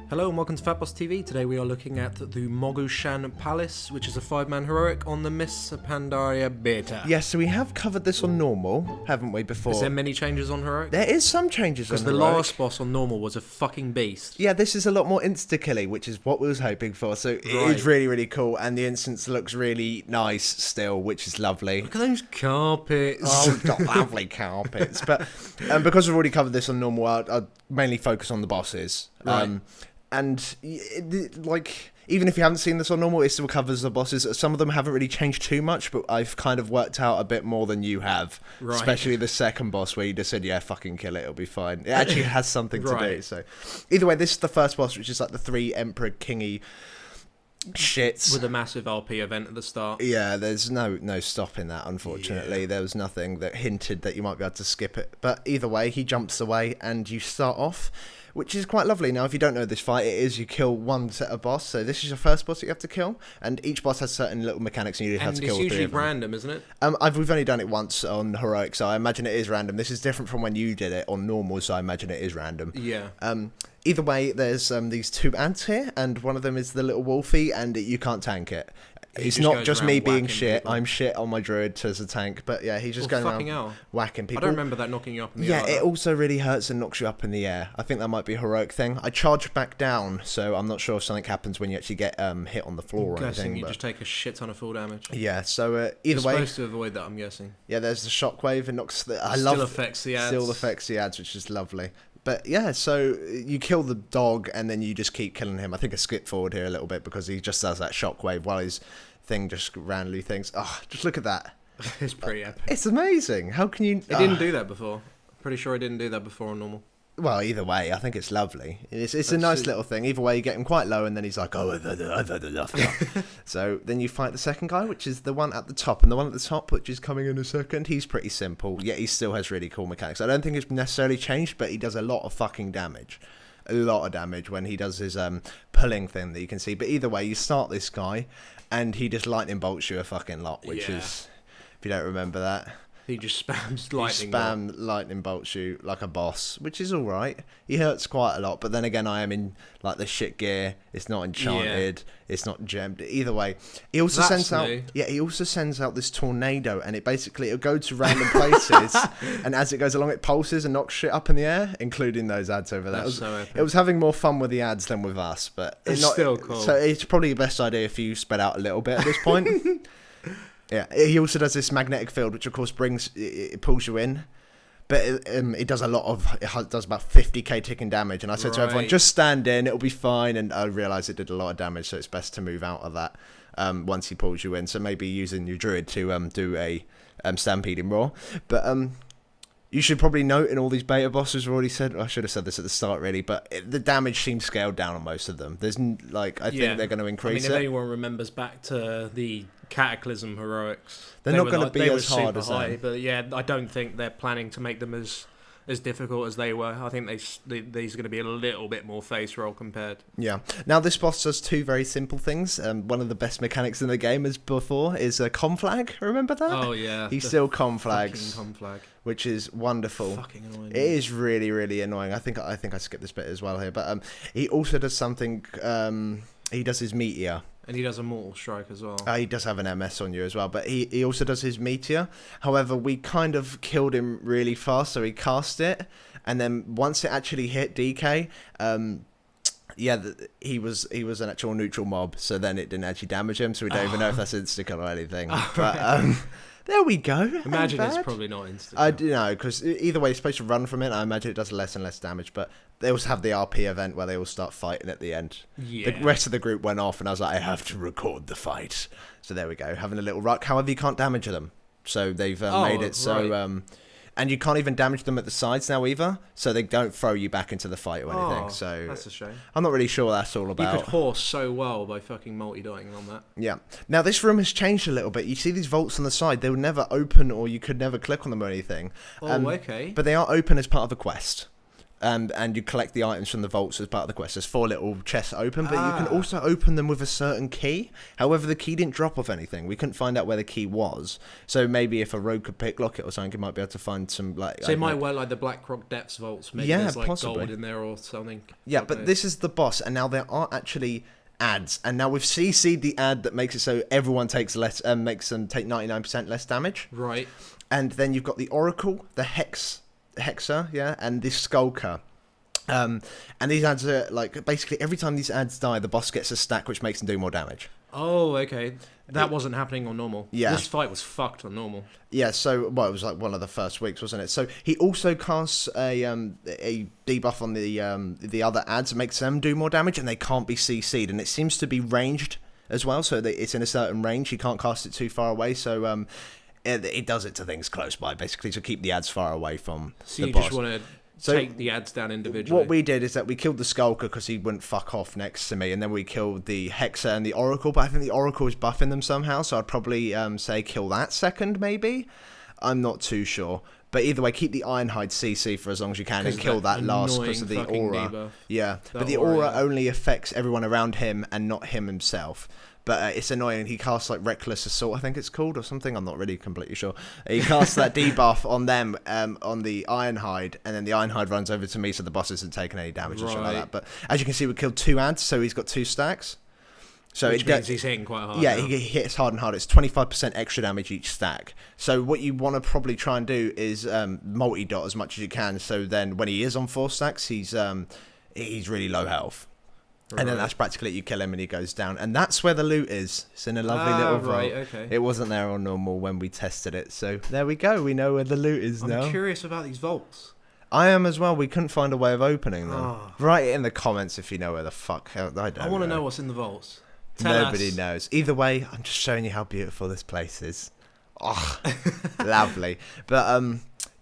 Hello and welcome to FatbossTV. Today we are looking at the Mogu'Shan Palace, which is a 5-man heroic on the Miss Pandaria beta. Yes, so we have covered this on normal, haven't we, before? Is there many changes on heroic? There is some changes on Because the last boss on normal was a fucking beast. Yeah, this is a lot more insta-killy, which is what we was hoping for. So it is really, really cool, and the instance looks really nice still, which is lovely. Look at those carpets. Oh, got lovely carpets. But because we've already covered this on normal, I'll mainly focus on the bosses. Right. And like, even if you haven't seen this on normal, it still covers the bosses. Some of them haven't really changed too much, but I've kind of worked out a bit more than you have. Right. Especially the second boss, where you just said, yeah, fucking kill it, it'll be fine. It actually has something to do. So either way, this is the first boss, which is like the 3 Emperor Kingy shits. With a massive RP event at the start. Yeah, there's no stopping that, unfortunately. Yeah. There was nothing that hinted that you might be able to skip it. But either way, he jumps away and you start off, which is quite lovely. Now, if you don't know this fight, it is you kill one set of boss. So this is your first boss that you have to kill, and each boss has certain little mechanics, and you have to kill 3 of them. And it's usually random, isn't it? We've only done it once on heroic, so I imagine it is random. This is different from when you did it on normal, so I imagine it is random. Yeah. Either way, there's these 2 ants here, and one of them is the little wolfie, and you can't tank it. It's not just me being shit. People. I'm shit on my druid as a tank, but yeah, he's just going around whacking people. I don't remember that knocking you up in the air. Yeah, it also really hurts and knocks you up in the air. I think that might be a heroic thing. I charge back down, so I'm not sure if something happens when you actually get hit on the floor or anything. You just take a shit ton of full damage. Yeah, so either You're way, supposed to avoid that, I'm guessing. Yeah, there's the shockwave. It knocks the. Still affects the ads. Still affects the ads, which is lovely. But yeah, so you kill the dog and then you just keep killing him. I think I skipped forward here a little bit because he just does that shockwave while his thing just randomly thinks, oh, just look at that. It's pretty epic. It's amazing. How can you... It didn't do that before. Pretty sure it didn't do that before on normal. Well, either way, I think it's lovely. It's a nice little thing. Either way, you get him quite low, and then he's like, oh, I've had enough. So then you fight the second guy, which is the one at the top. And the one at the top, which is coming in a second, he's pretty simple. Yet he still has really cool mechanics. I don't think it's necessarily changed, but he does a lot of fucking damage. A lot of damage when he does his pulling thing that you can see. But either way, you start this guy, and he just lightning bolts you a fucking lot, which is, if you don't remember that... He just spams lightning. Lightning bolts you like a boss, which is all right. He hurts quite a lot, but then again, I am in like the shit gear. It's not enchanted. It's not gemmed. Either way, he also sends out. Yeah, he also sends out this tornado, and it'll go to random places, and as it goes along, it pulses and knocks shit up in the air, including those ads over there. It was having more fun with the ads than with us, but it's still cool. So it's probably the best idea if you spread out a little bit at this point. Yeah, he also does this magnetic field, which of course it pulls you in, but it does it does about 50k ticking damage. And I said to everyone, just stand in, it'll be fine. And I realised it did a lot of damage, so it's best to move out of that once he pulls you in. So maybe using your druid to do a stampeding roar, but you should probably note in all these beta bosses, we've already said, I should have said this at the start really, but the damage seems scaled down on most of them. There's I think they're going to increase it. If anyone remembers back to the Cataclysm heroics, they're not going to be as hard as high, but yeah, I don't think they're planning to make them as difficult as they were. I think these are going to be a little bit more face roll compared. Yeah. Now this boss does 2 very simple things. One of the best mechanics in the game is conflag. Remember that? Oh yeah. He still conflags. Conflag. Which is wonderful. Fucking annoying. It is really, really annoying. I think I skipped this bit as well here, but he also does something. He does his meteor. And he does a mortal strike as well. He does have an MS on you as well, but he also does his meteor. However, we kind of killed him really fast, so he cast it, and then once it actually hit DK, he was an actual neutral mob, so then it didn't actually damage him, so we don't even know if that's insta-kill or anything. But there we go. Imagine it's probably not insta-kill. I do know, because either way, you're supposed to run from it. I imagine it does less and less damage, but they also have the RP event where they all start fighting at the end. Yeah. The rest of the group went off, and I was like, I have to record the fight. So there we go, having a little ruck. However, you can't damage them, so they've made it so... and you can't even damage them at the sides now either, so they don't throw you back into the fight or anything. So that's a shame. I'm not really sure what that's all about. You could horse so well by fucking multi-dying on that. Yeah. Now this room has changed a little bit. You see these vaults on the side; they were never open, or you could never click on them or anything. Oh, okay. But they are open as part of a quest. and you collect the items from the vaults as part of the quest. There's 4 little chests open, but you can also open them with a certain key. However, the key didn't drop off anything. We couldn't find out where the key was. So maybe if a rogue could picklock it or something, you might be able to find some like. So it might well like the Blackrock Depths vaults. Maybe there's like possibly gold in there or something. Yeah, but this is the boss, and now there are actually ads, and now we've CC'd the ad that makes it so everyone takes less, makes them take 99% less damage. Right. And then you've got the Oracle, the Hexer, yeah, and the Skulker. And these ads are like basically every time these ads die, the boss gets a stack which makes them do more damage. Oh, okay. That wasn't happening on normal. Yeah. This fight was fucked on normal. Yeah, so, well, it was like one of the first weeks, wasn't it? So he also casts a debuff on the other ads and makes them do more damage, and they can't be CC'd, and it seems to be ranged as well, so that it's in a certain range. He can't cast it too far away, so it does it to things close by, basically, to keep the ads far away from so the boss. Just want to take the ads down individually. What we did is that we killed the Skulker because he wouldn't fuck off next to me, and then we killed the Hexer and the Oracle, but I think the Oracle is buffing them somehow, so I'd probably say kill that second, maybe? I'm not too sure. But either way, keep the Ironhide CC for as long as you can and kill that last because of the aura. Debuff. Yeah, but the aura only affects everyone around him and not him himself. But it's annoying. He casts like Reckless Assault, I think it's called, or something. I'm not really completely sure. He casts that debuff on them, on the Ironhide, and then the Ironhide runs over to me, so the boss isn't taking any damage or something like that. But as you can see, we killed 2 ads, so he's got 2 stacks. So which means he's hitting quite hard. Yeah, he hits hard and hard. It's 25% extra damage each stack. So what you want to probably try and do is multi-dot as much as you can. So then when he is on 4 stacks, he's really low health. Right. And then that's practically it. You kill him and he goes down. And that's where the loot is. It's in a lovely little vault. Right, okay. It wasn't there on normal when we tested it. So there we go. We know where the loot is now. I'm curious about these vaults. I am as well. We couldn't find a way of opening them. Oh. Write it in the comments if you know where the fuck. I want to know what's in the vaults. Nobody knows. Either way, I'm just showing you how beautiful this place is. Oh, lovely. But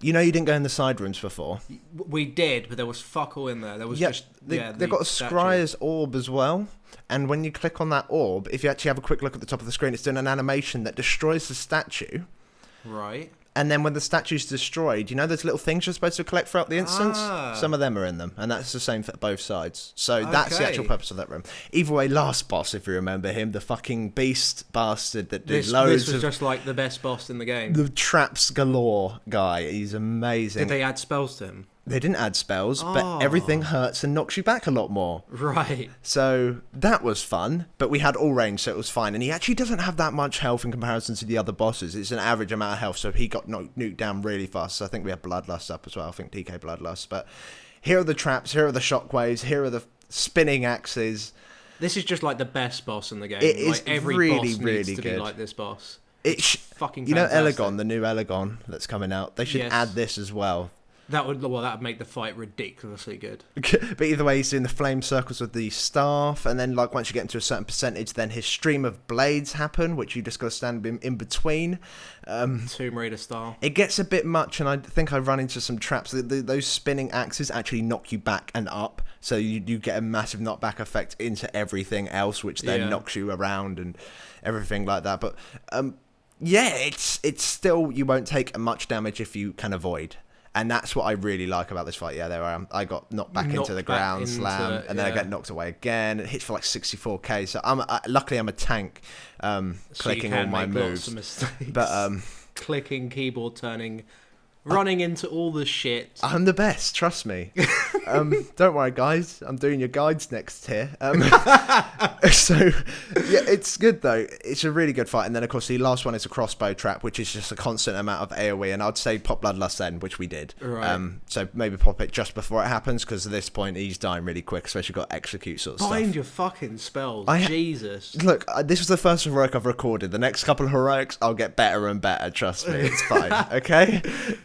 you know, you didn't go in the side rooms before. We did, but there was fuck all in there. There was they've got a Scryer's orb as well. And when you click on that orb, if you actually have a quick look at the top of the screen, it's doing an animation that destroys the statue. Right. And then when the statue's destroyed, you know those little things you're supposed to collect throughout the instance? Some of them are in them, and that's the same for both sides. So that's the actual purpose of that room. Either way, last boss, if you remember him, the fucking beast bastard that did loads This was just like the best boss in the game. The traps galore guy. He's amazing. Did they add spells to him? They didn't add spells, but everything hurts and knocks you back a lot more. Right. So that was fun, but we had all range, so it was fine. And he actually doesn't have that much health in comparison to the other bosses. It's an average amount of health, so he got nuked down really fast. So I think we had Bloodlust up as well. I think DK Bloodlust. But here are the traps, here are the shockwaves, here are the spinning axes. This is just like the best boss in the game. It is every really, boss really needs to good. be like this boss. It's fucking fantastic. You know Elegon, the new Elegon that's coming out? They should add this as well. That would make the fight ridiculously good. But either way, he's doing the flame circles with the staff, and then like once you get into a certain percentage, then his stream of blades happen, which you just got to stand in between. Tomb Raider style. It gets a bit much, and I think I run into some traps. Those spinning axes actually knock you back and up, so you get a massive knockback effect into everything else, which then knocks you around and everything like that. But it's still, you won't take much damage if you can avoid. And that's what I really like about this fight. Yeah, there I am. I got knocked back into the ground, slam, and then I get knocked away again. It hits for like 64k. So luckily I'm a tank, clicking all my moves. But clicking, keyboard turning, running into all the shit. I'm the best, trust me. Don't worry, guys. I'm doing your guides next here. So, yeah, it's good, though. It's a really good fight. And then, of course, the last one is a crossbow trap, which is just a constant amount of AoE. And I'd say pop Bloodlust then, which we did. Right. So maybe pop it just before it happens, because at this point, he's dying really quick, especially got execute sort of stuff. Find your fucking spells. Jesus. Look, this was the first heroic I've recorded. The next couple of heroics, I'll get better and better. Trust me. It's fine. Okay?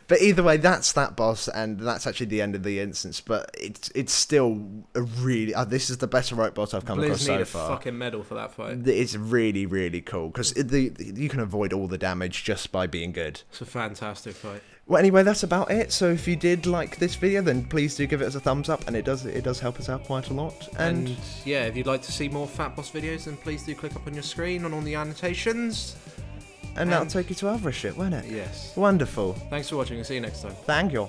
But either way, that's that boss, and that's actually the end of the instance. But it's still a really this is the best heroic boss I've come across so far. Fucking medal for that fight. It's really, really cool because you can avoid all the damage just by being good. It's a fantastic fight. Well, anyway, that's about it. So if you did like this video, then please do give it a thumbs up, and it does help us out quite a lot. And yeah, if you'd like to see more FatBoss videos, then please do click up on your screen and on the annotations. And that'll take you to other shit, won't it? Yes. Wonderful. Thanks for watching, and see you next time. Thank you.